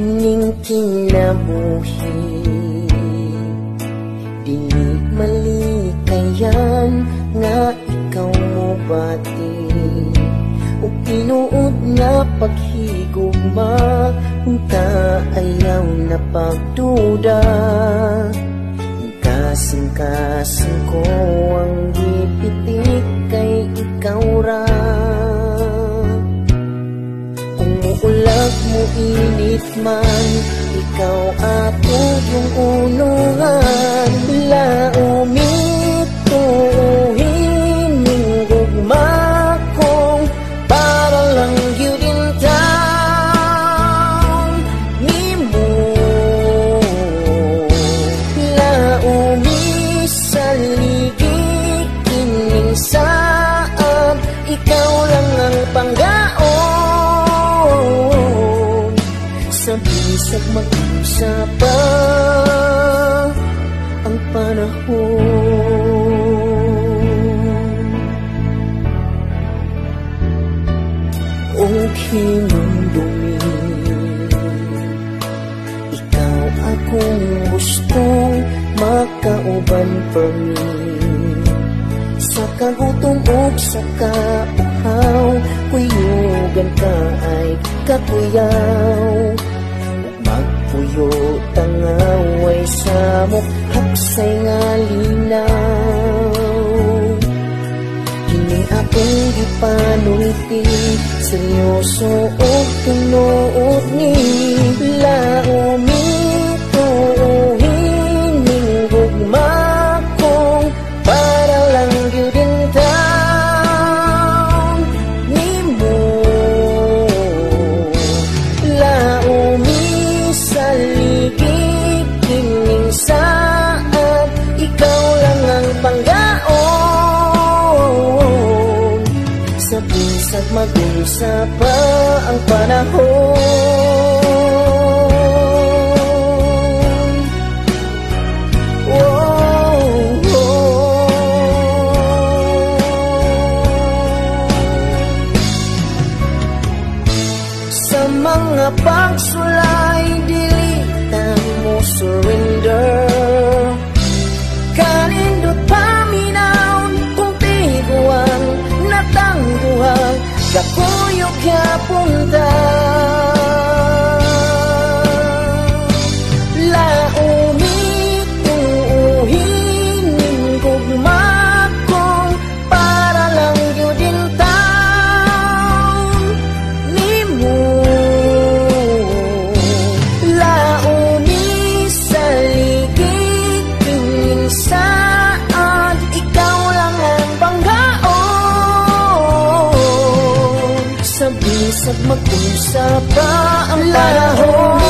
kining kinabuhi. Dili malikayan nga ikaw mo bati, ug tinuod nga paghigugma, unta ayaw na pagduda. Kasing-kasing ko ang gipitik kay ikaw ra. Kung muulag mo init man, ikaw ako yung unungan. Laumituhin ning gugma kong para lang yun taon nimo. Laumisaligig kining saab, ikaw lang ang panggaon. Sa bisag mag-usap pa ang panahon. O hinumdumi, ikaw akong gustong makauban pa min. Sa kagutom o sa kauhaw, kuyugan ka ay katuyaw. Magpuyo tangaway sa mukhaksay nga linaw. Kini akong gipanulti, seryoso o tinuod ni. Laumituhin ning gugma kong para lang yun taon nimo. Laumisaligig kining saab, ikaw lang ang panggaon. Sa bisag mag-usap pa ang panahon. Sa mga pagsulay, dilitan mo surrender. Kanindot paminaw kung tiguan natangguhan, kakuyog kapunta. Laumituhin ning gugma kong para lang yun taon nimo. Laumisaligig kining saad, ikaw lang ang panggaon. Sa bisag mag-usap pa ang panahon.